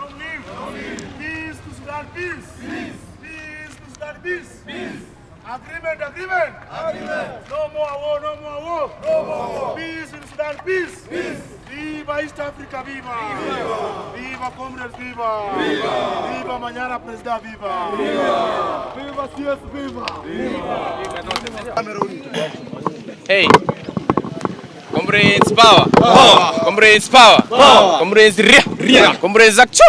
Long live. Peace to Sudan, peace. Peace to Sudan, peace. Agreement. No more war. No more war. Peace in Sudan, peace. Viva East Africa, viva. Viva comrades, viva. Viva Manyara President, viva. Viva CS, viva. Hey, comrades power. Comrades power. Comrades ria. Comrades action.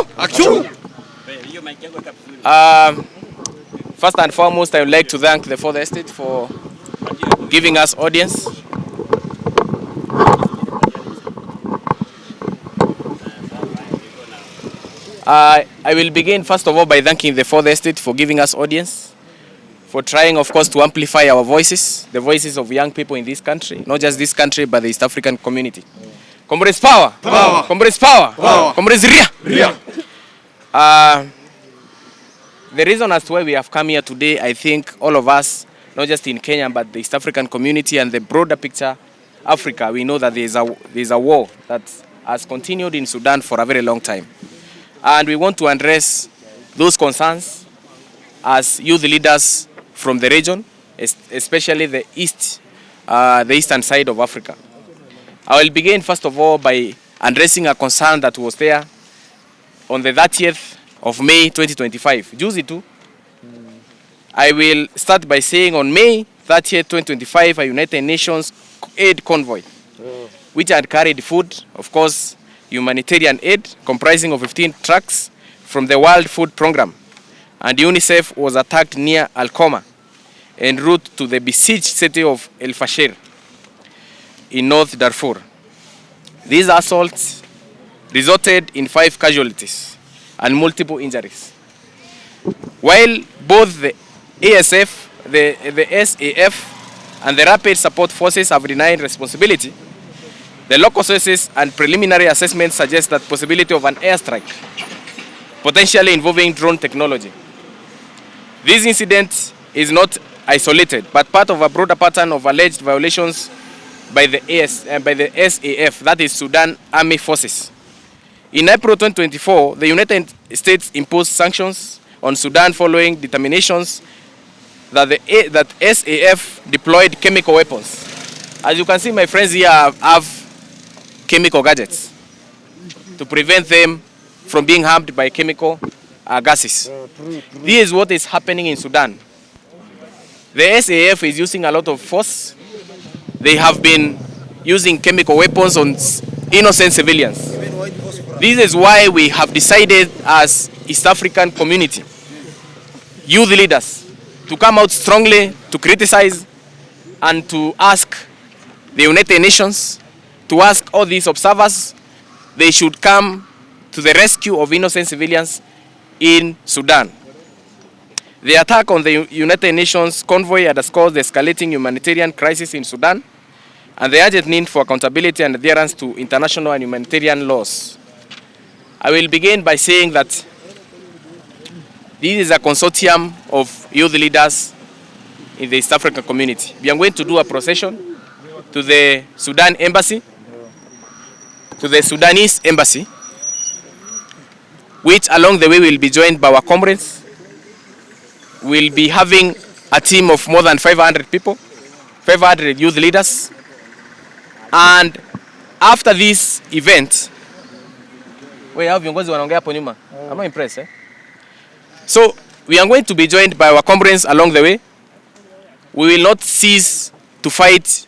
First and foremost, I would like to thank the Fourth Estate for giving us audience. I will begin first of all by thanking the Fourth Estate for giving us audience, for trying, of course, to amplify our voices, the voices of young people in this country, not just this country, but the East African community. Comrades power. Comrades power. Comrades ria. The reason as to why we have come here today, I think all of us, not just in Kenya, but the East African community and the broader picture, Africa, we know that there is a war that has continued in Sudan for a very long time. And we want to address those concerns as youth leaders from the region, especially the eastern side of Africa. I will begin first of all by addressing a concern that was there on the 30th of May 2025. Juzi tu. I will start by saying on May 30th, 2025, a United Nations aid convoy, which had carried food, of course, humanitarian aid, comprising of 15 trucks from the World Food Program, and UNICEF was attacked near Al-Koma en route to the besieged city of El Fasher in North Darfur. These assaults resulted in 5 casualties and multiple injuries. While both the ASF, the SAF, and the Rapid Support Forces have denied responsibility, the local sources and preliminary assessments suggest that possibility of an airstrike, potentially involving drone technology. This incident is not isolated, but part of a broader pattern of alleged violations by the SAF, that is Sudan Army Forces. In April 2024, the United States imposed sanctions on Sudan following determinations that SAF deployed chemical weapons. As you can see, my friends here have chemical gadgets to prevent them from being harmed by chemical gases. This is what is happening in Sudan. The SAF is using a lot of force. They have been using chemical weapons on innocent civilians. This is why we have decided as East African community, youth leaders, to come out strongly to criticize and to ask the United Nations, to ask all these observers, they should come to the rescue of innocent civilians in Sudan. The attack on the United Nations convoy underscores the escalating humanitarian crisis in Sudan and the urgent need for accountability and adherence to international and humanitarian laws. I will begin by saying that this is a consortium of youth leaders in the East African community. We are going to do a procession to the Sudan embassy, to the Sudanese embassy, which along the way will be joined by our comrades. We'll be having a team of more than 500 people, 500 youth leaders. And after this event, I'm not impressed. So we are going to be joined by our comrades along the way. We will not cease to fight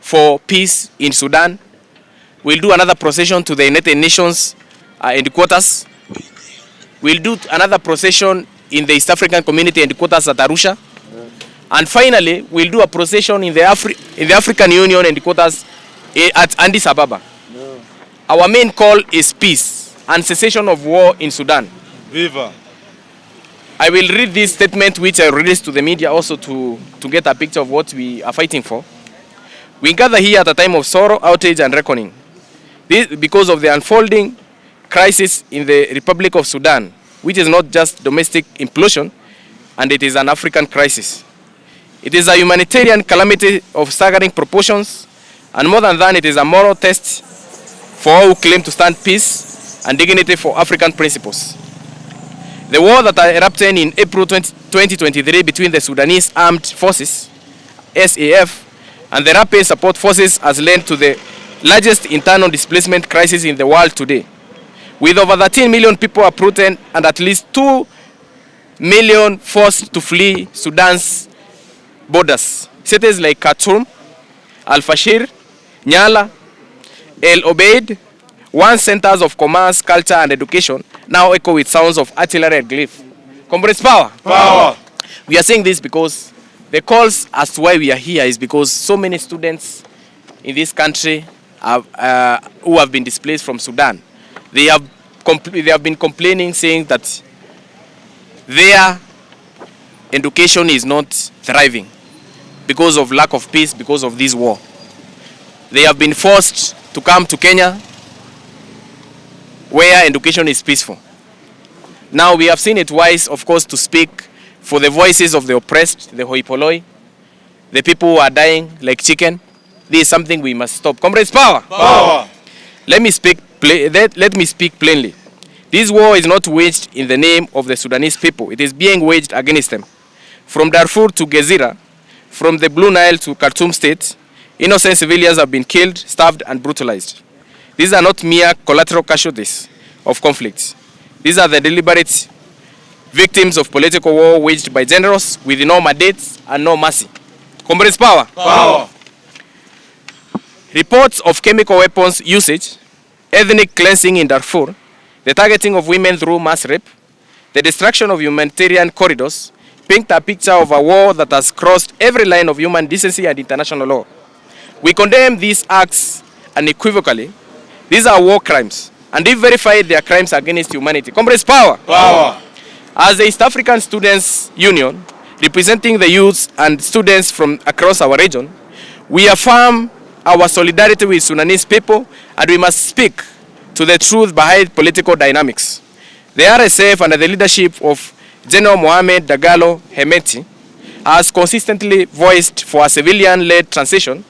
for peace in Sudan. We'll do another procession to the United Nations headquarters. We'll do another procession in the East African community headquarters at Arusha. And finally, we'll do a procession in the African Union headquarters at Addis Ababa. Our main call is peace and cessation of war in Sudan. Viva! I will read this statement which I released to the media also to get a picture of what we are fighting for. We gather here at a time of sorrow, outrage and reckoning. This because of the unfolding crisis in the Republic of Sudan, which is not just domestic implosion, and it is an African crisis. It is a humanitarian calamity of staggering proportions, and more than that, it is a moral test for all who claim to stand peace and dignity for African principles. The war that erupted in April 2023 between the Sudanese Armed Forces, SAF, and the Rapid Support Forces has led to the largest internal displacement crisis in the world today, with over 13 million people uprooted and at least 2 million forced to flee Sudan's borders. Cities like Khartoum, Al-Fashir, Nyala, El Obeid, once centers of commerce, culture, and education, now echo with sounds of artillery and glyph. Comrades, power! Power! We are saying this because the calls as to why we are here is because so many students in this country who have been displaced from Sudan, they have been complaining, saying that their education is not thriving because of lack of peace, because of this war. They have been forced to come to Kenya, where education is peaceful. Now we have seen it wise, of course, to speak for the voices of the oppressed, the hoi polloi, the people who are dying like chicken. This is something we must stop. Comrades, power! Power! Let me speak plainly. This war is not waged in the name of the Sudanese people. It is being waged against them. From Darfur to Gezira, from the Blue Nile to Khartoum State, innocent civilians have been killed, starved, and brutalized. These are not mere collateral casualties of conflicts. These are the deliberate victims of political war waged by generals with no mandates and no mercy. Comrades, power! Power! Reports of chemical weapons usage, ethnic cleansing in Darfur, the targeting of women through mass rape, the destruction of humanitarian corridors, paint a picture of a war that has crossed every line of human decency and international law. We condemn these acts unequivocally. These are war crimes, and if verified, they are crimes against humanity. Comrades, power! Power! As the East African Students' Union, representing the youths and students from across our region, we affirm our solidarity with Sudanese people, and we must speak to the truth behind political dynamics. The RSF, under the leadership of General Mohamed Dagalo Hemeti, has consistently voiced for a civilian-led transition,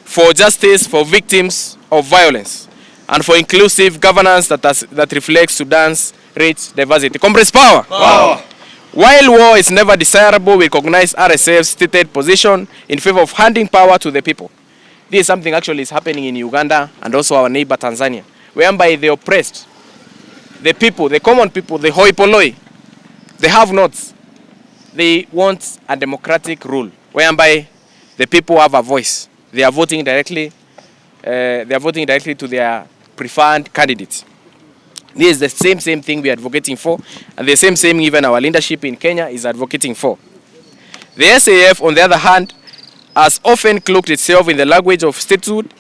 for justice for victims of violence, and for inclusive governance that reflects Sudan's rich diversity. Comrades, power! Power! While war is never desirable, we recognize RSF's stated position in favor of handing power to the people. This is something actually is happening in Uganda and also our neighbor Tanzania, whereby the oppressed, the people, the common people, the hoi polloi, the have-nots, they want a democratic rule, whereby the people have a voice. They are voting directly. To their preferred candidates. This is the same thing we are advocating for, and the same even our leadership in Kenya is advocating for. The SAF, on the other hand, has often cloaked itself in the language of statehood,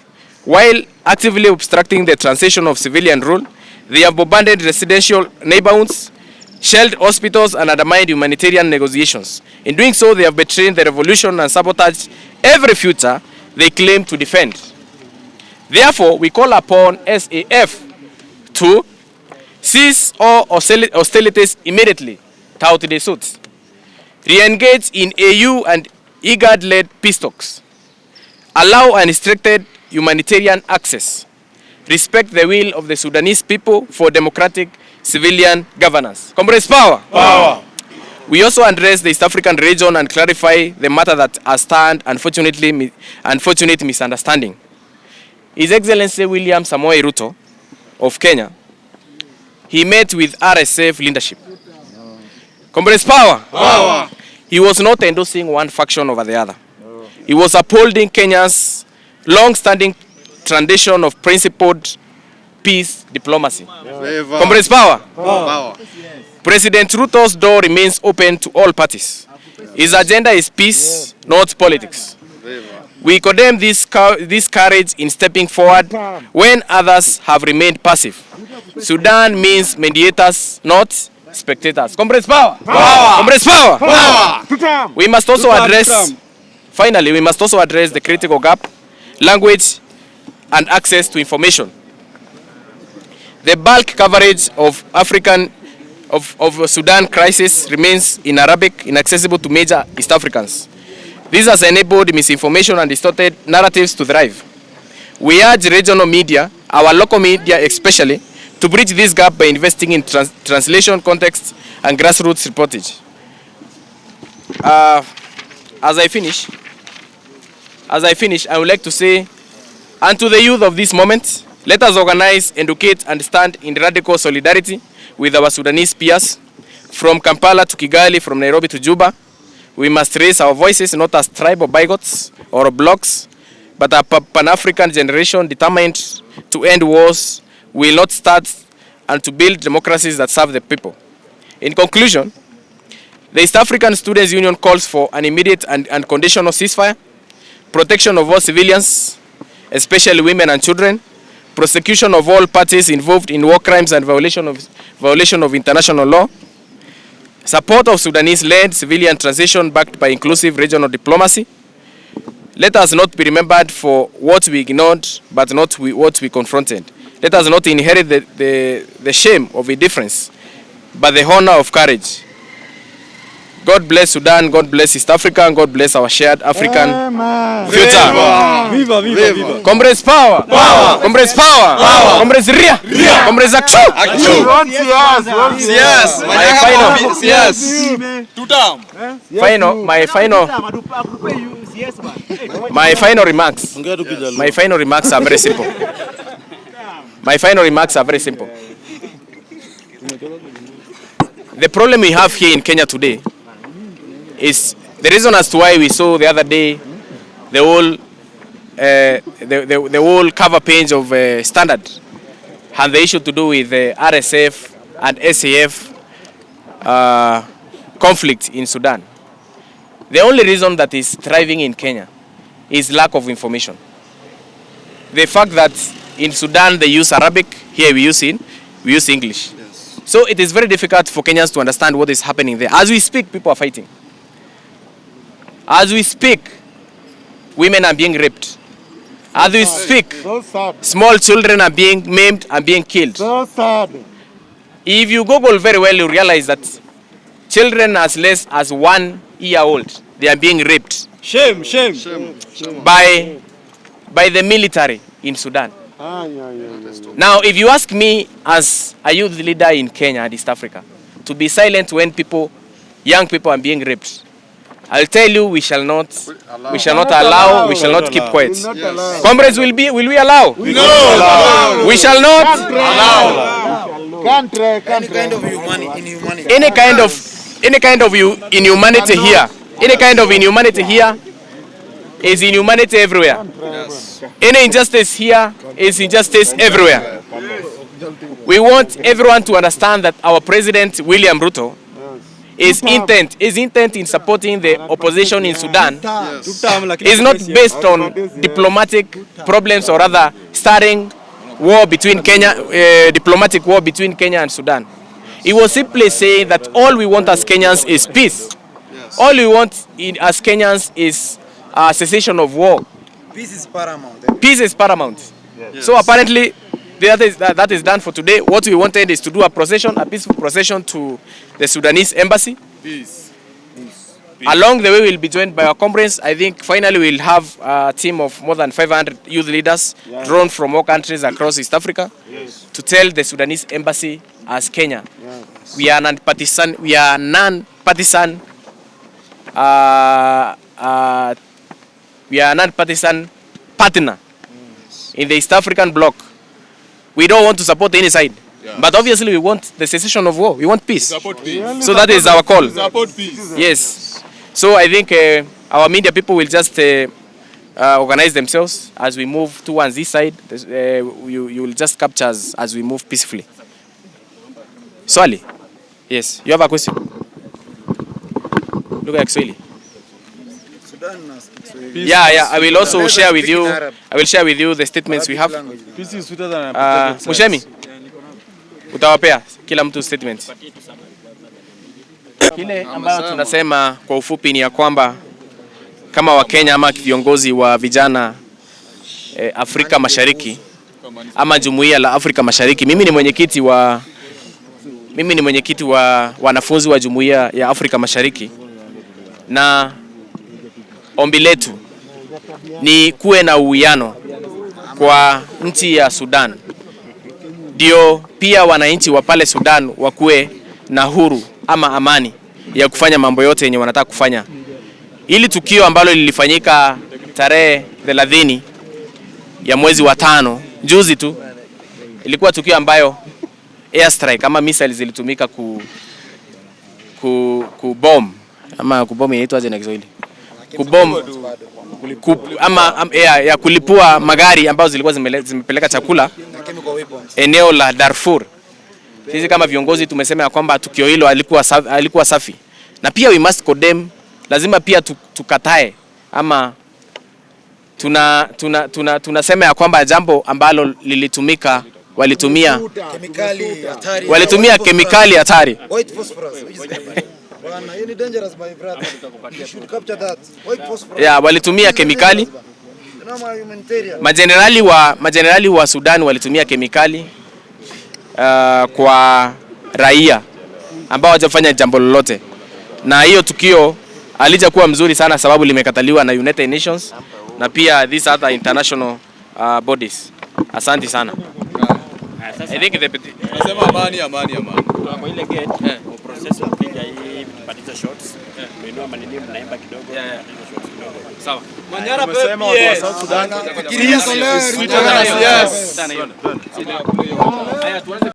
while actively obstructing the transition of civilian rule. They have bombarded residential neighborhoods, shelled hospitals, and undermined humanitarian negotiations. In doing so, they have betrayed the revolution and sabotaged every future they claim to defend. Therefore, we call upon SAF to cease all hostilities immediately, tout de suite, re-engage in AU and IGAD-led peace talks, allow unrestricted humanitarian access, respect the will of the Sudanese people for democratic civilian governance. Comrades, power! Power! We also address the East African region and clarify the matter that has turned unfortunate misunderstanding. His Excellency William Samoei Ruto of Kenya, he met with RSF leadership. Comrades, power! Power! He was not endorsing one faction over the other. He was upholding Kenya's long-standing tradition of principled peace diplomacy. Comrades, power! Power! President Ruto's door remains open to all parties. His agenda is peace, not politics. We condemn this courage in stepping forward when others have remained passive. Sudan means mediators, not spectators. Comrades, power! Power! Comrades, power! Power! We must also address, finally, we must also address the critical gap, language, and access to information. The bulk coverage of Sudan crisis remains in Arabic, inaccessible to major East Africans. This has enabled misinformation and distorted narratives to thrive. We urge regional media, our local media especially, to bridge this gap by investing in translation, context, and grassroots reportage. As I finish, I would like to say, and to the youth of this moment, let us organize, educate, and stand in radical solidarity with our Sudanese peers, from Kampala to Kigali, from Nairobi to Juba. We must raise our voices not as tribal bigots or blocks, but a Pan-African generation determined to end wars, will not start, and to build democracies that serve the people. In conclusion, the East African Students' Union calls for an immediate and unconditional ceasefire, protection of all civilians, especially women and children, prosecution of all parties involved in war crimes and violation of international law, support of Sudanese-led civilian transition backed by inclusive regional diplomacy. Let us not be remembered for what we ignored, but not what we confronted. Let us not inherit the shame of indifference, but the honor of courage. God bless Sudan, God bless East Africa, and God bless our shared African future. Viva, viva, viva. Comrades power! Power! Comrades power! Power! Comrades ria! Ria! Comrades action! Action! Yes! My final remarks are very simple. The problem we have here in Kenya today is the reason as to why we saw the other day the whole cover page of Standard and the issue to do with the RSF and SAF conflict in Sudan. The only reason that is thriving in Kenya is lack of information. The fact that in Sudan they use Arabic, here we use English. Yes. So it is very difficult for Kenyans to understand what is happening there. As we speak, people are fighting. As we speak, women are being raped. As we speak, small children are being maimed and being killed. So sad. If you Google very well, you realize that children as less as 1 year old, they are being raped. Shame. By the military in Sudan. Now, if you ask me as a youth leader in Kenya and East Africa to be silent when young people are being raped, I'll tell you we shall not allow, we shall not keep quiet. Comrades, will we allow? No. We shall not allow. Any kind of inhumanity. Any kind of inhumanity here. Any kind of inhumanity here is inhumanity everywhere. Yes. Any injustice here is injustice everywhere. We want everyone to understand that our President William Ruto is intent in supporting the opposition in Sudan. Is not based on diplomatic problems or rather starting war between diplomatic war between Kenya and Sudan. He was simply saying that all we want as Kenyans is peace. Yes. All we want as Kenyans is a cessation of war. Peace is paramount. Peace is paramount. Yes. So apparently that is done for today. What we wanted is to do a peaceful procession to the Sudanese embassy. Peace. Along the way, we'll be joined by our comrades. I think finally we'll have a team of more than 500 youth leaders drawn from all countries across East Africa to tell the Sudanese embassy as Kenya. Yes. We are non-partisan. We are non-partisan. We are non-partisan partner in the East African bloc. We don't want to support any side. Yeah. But obviously we want the cessation of war. We want peace. Support peace. So that is our call. Support peace. Yes. So I think our media people will just organize themselves as we move towards this side. You will just capture us as we move peacefully. Swali? Yes. You have a question? Look at Swali. Yeah. I will also share with you. I will share with you the statements we have. Mushemi, utawapea kila mtu statement. Kile ambayo tunasema kwa ufupi ni ya kwamba kama Wakenya ama viongozi wa vijana Afrika Mashariki ama Jumuiya la Afrika Mashariki, mimi ni mwenyekiti wa wanafunzi wa Jumuiya ya Afrika Mashariki, na ombi letu ni kuwe na uwiano kwa nchi ya Sudan, ndio pia wananchi wa pale Sudan wakuwe na huru ama amani ya kufanya mambo yote yenye wanataka kufanya. Hili tukio ambalo lilifanyika tarehe 30 ya mwezi wa 5 juzi tu, ilikuwa tukio ambayo airstrike ama missiles zilitumika kubomb ama kubomb inaitwa aje na Kiswahili? Kubomb ya kulipua magari ambazo zilikuwa zimepeleka chakula eneo la Darfur. Sisi kama viongozi tumesema kwamba tukio hilo alikuwa safi. Na pia we must condemn, lazima pia tukatae ama tunasema ya kwamba jambo ambalo lilitumika walitumia kemikali hatari. White phosphorus. Bwana, you dangerous my brother. You should capture that. White phosphorus. Yeah, walitumia kemikali. Majenerali wa Sudan walitumia kemikali kwa raia ambao hawajafanya jambo lolote. Na hiyo tukio alijakuwa mzuri sana sababu limekataliwa na United Nations na pia these other international bodies. Asante sana. I think nasema amani. Kwa ile gate process ya kupiga hii patiza shots. Menua manini mnaimba kidogo. Shots kidogo. sawa. Manyara tumesema watu wa South Sudan. Yes. Haya tuanze